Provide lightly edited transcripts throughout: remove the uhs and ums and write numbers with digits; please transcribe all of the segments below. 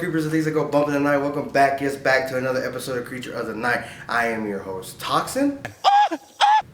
creepers and things that go bump in the night. Welcome back, yes, back to another episode of Creature of the Night. I am your host, Toxin,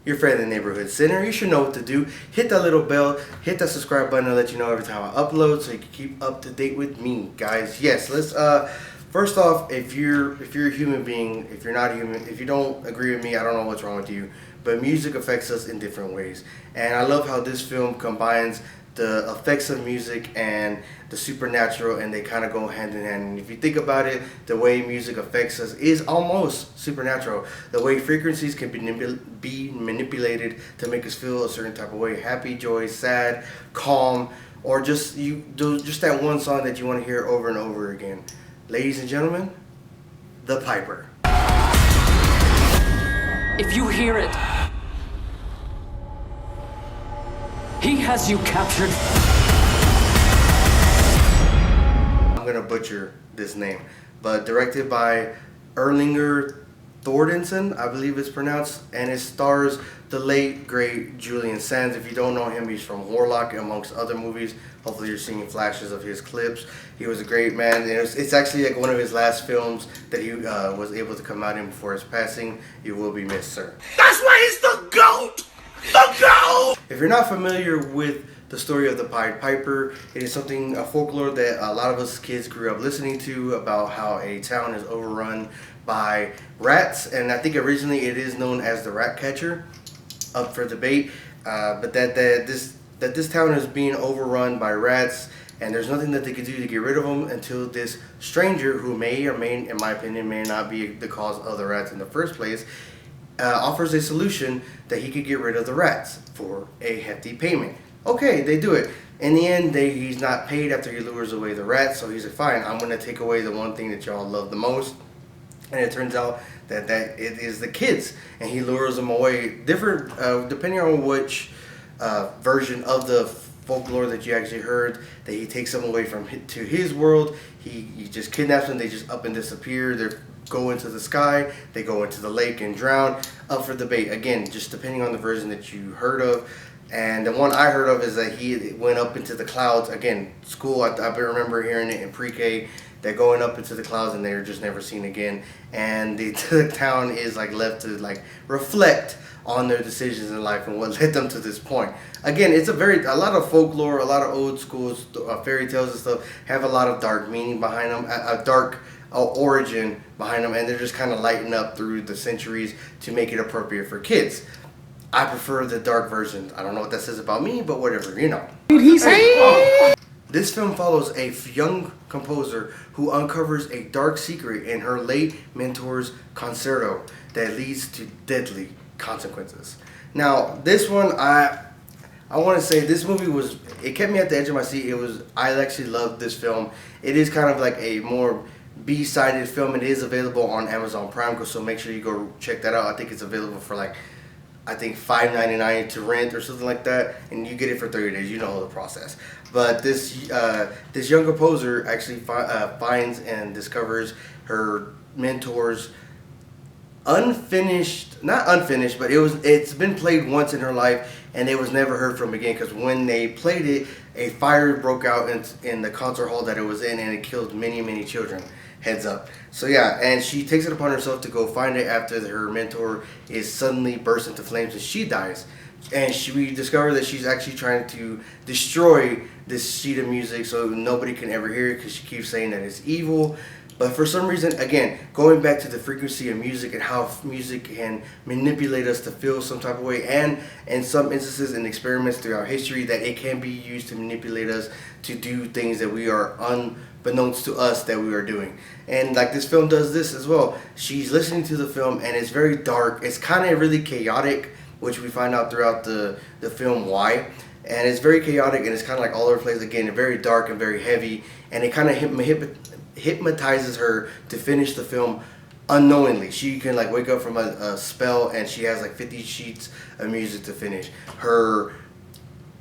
your friendly neighborhood sinner. You should know what to do. Hit that little bell, hit that subscribe button to let you know every time I upload so you can keep up to date with me, guys. Yes, let's, first off, if you're a human being, if you're not a human, if you don't agree with me, I don't know what's wrong with you, but music affects us in different ways. And I love how this film combines the effects of music and the supernatural, and they kind of go hand in hand. And if you think about it, the way music affects us is almost supernatural. The way frequencies can be manipulated to make us feel a certain type of way: happy, joy, sad, calm, or just that one song that you want to hear over and over again. Ladies and gentlemen, the Piper. If you hear it, he has you captured. I'm gonna butcher this name, but directed by Erlinger Thordenson, I believe it's pronounced, and it stars the late great Julian Sands. If you don't know him, he's from Warlock amongst other movies. Hopefully you're seeing flashes of his clips. He was a great man, and it's actually like one of his last films that he was able to come out in before his passing. You will be missed, sir. That's why he's the GOAT! The GOAT! If you're not familiar with the story of the Pied Piper, it is something, a folklore that a lot of us kids grew up listening to, about how a town is overrun by rats, and I think originally it is known as the rat catcher, up for debate, but that this town is being overrun by rats, and there's nothing that they could do to get rid of them until this stranger, who may or may, in my opinion, may not be the cause of the rats in the first place, offers a solution that he could get rid of the rats for a hefty payment. Okay, they do it. In the end, he's not paid after he lures away the rats, so he's like, fine, I'm going to take away the one thing that y'all love the most. And it turns out that it is the kids, and he lures them away. Different, depending on which version of the folklore that you actually heard, that he takes them away to his world. He just kidnaps them. They just up and disappear. They go into the sky. They go into the lake and drown. Up for debate. Again, just depending on the version that you heard of. And the one I heard of is that he went up into the clouds. Again, school, I remember hearing it in pre-K. They're going up into the clouds and they're just never seen again. And the town is like left to like reflect on their decisions in life and what led them to this point. Again, it's a lot of folklore, a lot of old school fairy tales and stuff have a lot of dark meaning behind them, a dark origin behind them, and they're just kind of lighting up through the centuries to make it appropriate for kids. I prefer the dark version. I don't know what that says about me, but whatever, you know. Did he say? This film follows a young composer who uncovers a dark secret in her late mentor's concerto that leads to deadly consequences. Now, this one, I want to say this movie it kept me at the edge of my seat. I actually loved this film. It is kind of like a more B-sided film. It is available on Amazon Prime, so make sure you go check that out. I think it's available for like, I think $5.99 to rent or something like that, and you get it for 30 days. You know the process. But this young composer actually finds and discovers her mentor's not unfinished, but it's been played once in her life, and it was never heard from again, because when they played it, a fire broke out in the concert hall that it was in, and it killed many, many children. Heads up. So yeah, and she takes it upon herself to go find it after her mentor is suddenly burst into flames and she dies. And we discover that she's actually trying to destroy this sheet of music so nobody can ever hear it, because she keeps saying that it's evil. But for some reason, again, going back to the frequency of music and how music can manipulate us to feel some type of way, and in some instances and experiments throughout history, that it can be used to manipulate us to do things that we are unbeknownst to us that we are doing. And like this film does this as well. She's listening to the film, and it's very dark. It's kind of really chaotic, which we find out throughout the film why. And it's very chaotic, and it's kind of like all over the place. Again, very dark and very heavy, and it kind of hypnotizes her to finish the film unknowingly. She can like wake up from a spell, and she has like 50 sheets of music to finish. Her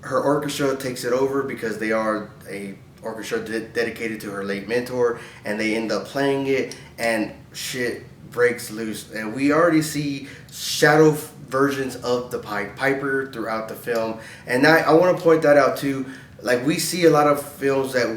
orchestra takes it over, because they are a orchestra dedicated to her late mentor, and they end up playing it, and shit breaks loose. And we already see shadow versions of the Pied Piper throughout the film, and I want to point that out too. Like, we see a lot of films that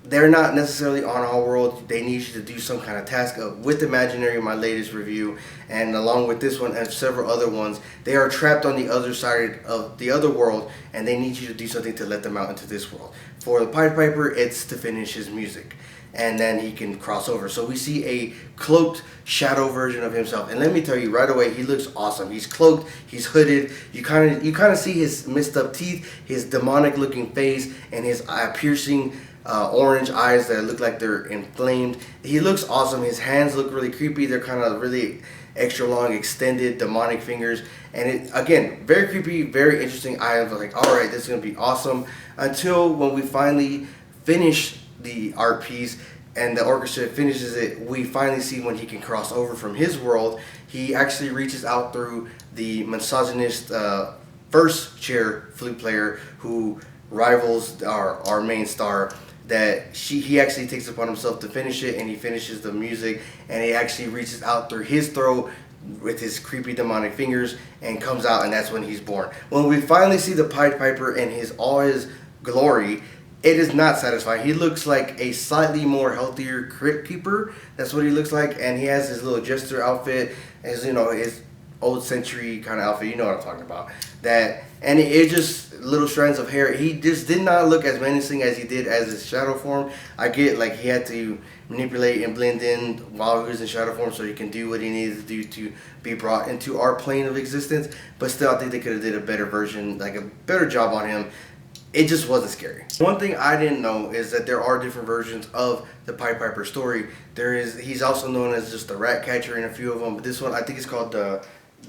they're not necessarily on our world. They need you to do some kind of task. With Imaginary, my latest review, and along with this one and several other ones, they are trapped on the other side of the other world, and they need you to do something to let them out into this world. For the Pied Piper, it's to finish his music, and then he can cross over. So we see a cloaked shadow version of himself, and let me tell you right away, he looks awesome. He's cloaked, he's hooded. You kind of see his messed up teeth, his demonic looking face, and his piercing orange eyes that look like they're inflamed. He looks awesome. His hands look really creepy. They're kind of really extra long, extended, demonic fingers. And it, again, very creepy, very interesting. I was like, all right, this is going to be awesome. Until when we finally finish the art piece and the orchestra finishes it, we finally see when he can cross over from his world. He actually reaches out through the misogynist first chair flute player who rivals our main star, that he actually takes upon himself to finish it, and he finishes the music, and he actually reaches out through his throat with his creepy demonic fingers and comes out, and that's when he's born. When we finally see the Pied Piper in all his glory, it is not satisfying. He looks like a slightly more healthier crypt keeper. That's what he looks like, and he has his little jester outfit, his old century kind of outfit. You know what I'm talking about. And it just little strands of hair. He just did not look as menacing as he did as his shadow form. I get like he had to manipulate and blend in while he was in shadow form so he can do what he needed to do to be brought into our plane of existence. But still, I think they could have did a better version, like a better job on him. It just wasn't scary. One thing I didn't know is that there are different versions of the Pied Piper story. He's also known as just the rat catcher in a few of them. But this one, I think it's called the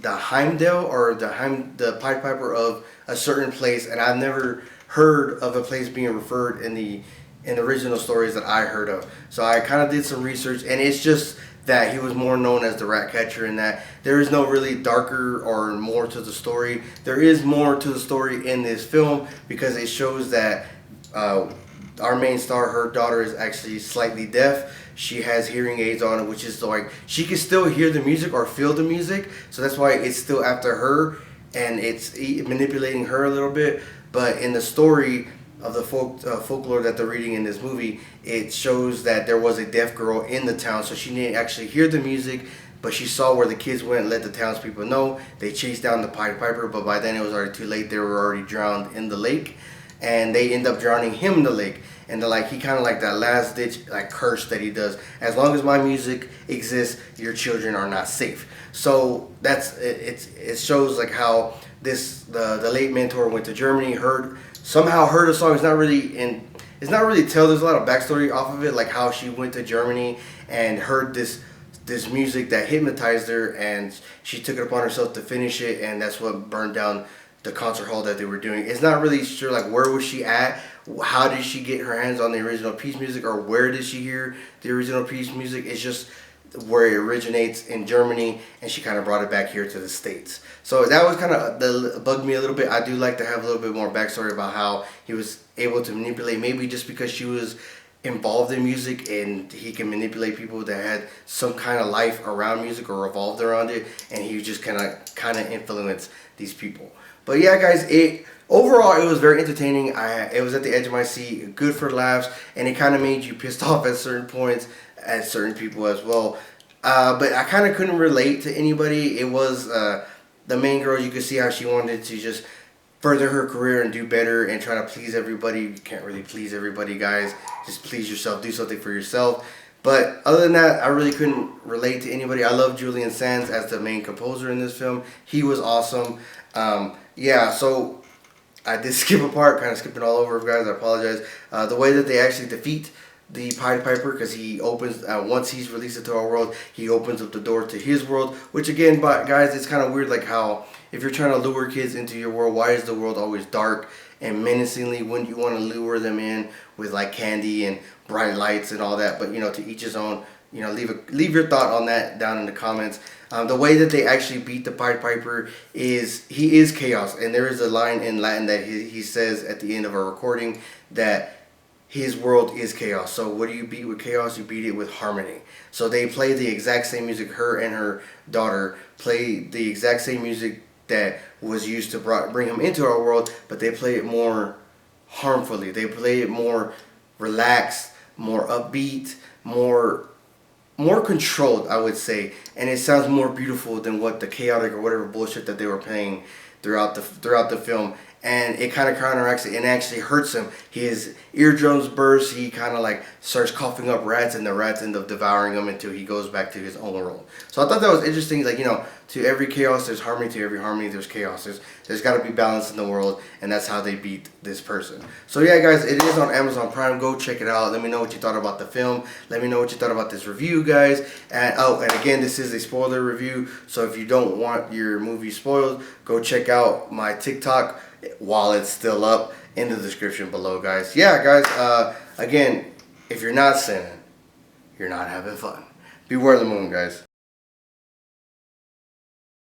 Heimdall, or the Pied Piper of a certain place, and I've never heard of a place being referred in the original stories that I heard of. So I kind of did some research, and it's just that he was more known as the rat catcher, and that there is no really darker or more to the story. There is more to the story in this film because it shows that our main star, her daughter, is actually slightly deaf. She has hearing aids on, which is like she can still hear the music or feel the music. So that's why it's still after her and it's manipulating her a little bit. But in the story of the folklore that they're reading in this movie, it shows that there was a deaf girl in the town. So she didn't actually hear the music, but she saw where the kids went and let the townspeople know. They chased down the Pied Piper, but by then it was already too late. They were already drowned in the lake, and they end up drowning him in the lake. And he kind of like that last ditch curse that he does. As long as my music exists, your children are not safe. So it shows like how the late mentor went to Germany, somehow heard a song. It's not really tell. There's a lot of backstory off of it, like how she went to Germany and heard this music that hypnotized her, and she took it upon herself to finish it, and that's what burned down the concert hall that they were doing. It's not really sure like where was she at, how did she get her hands on the original piece music, or where did she hear the original piece music. It's just where it originates in Germany, and she kind of brought it back here to the States. So that was kind of bugged me a little bit. I do like to have a little bit more backstory about how he was able to manipulate, maybe just because she was involved in music and he can manipulate people that had some kind of life around music or revolved around it, and he just kind of influenced these people. But yeah, guys, overall it was very entertaining. It was at the edge of my seat, good for laughs, and it kind of made you pissed off at certain points at certain people as well. But I kind of couldn't relate to anybody. It was the main girl. You could see how she wanted to just further her career and do better and try to please everybody. You can't really please everybody, guys. Just please yourself. Do something for yourself. But other than that, I really couldn't relate to anybody. I love Julian Sands as the main composer in this film. He was awesome. Yeah, so I did skip a part, kind of skipping all over, guys. I apologize. The way that they actually defeat the Pied Piper, because he opens, once he's released into our world, he opens up the door to his world, which again, guys, it's kind of weird, like how if you're trying to lure kids into your world, why is the world always dark and menacingly? Wouldn't you want to lure them in with like candy and bright lights and all that? But to each his own. Leave your thought on that down in the comments. The way that they actually beat the Pied Piper is he is chaos, and there is a line in Latin that he says at the end of a recording that his world is chaos. So what do you beat with chaos? You beat it with harmony. So they play the exact same music. Her and her daughter play the exact same music that was used to bring him into our world, but they play it more harmfully. They play it more relaxed, more upbeat, more controlled, I would say, and it sounds more beautiful than what the chaotic or whatever bullshit that they were playing throughout the film. And it kind of counteracts it and actually hurts him. His eardrums burst. He kind of like starts coughing up rats, and the rats end up devouring him until he goes back to his own world. So I thought that was interesting. Like, to every chaos there's harmony. To every harmony there's chaos. There's got to be balance in the world, and that's how they beat this person. So yeah, guys, it is on Amazon Prime. Go check it out. Let me know what you thought about the film. Let me know what you thought about this review, guys. And again, this is a spoiler review. So if you don't want your movie spoiled, go check out my TikTok while it's still up in the description below, guys. Yeah, guys, again, if you're not sinning, you're not having fun. Beware the moon, guys.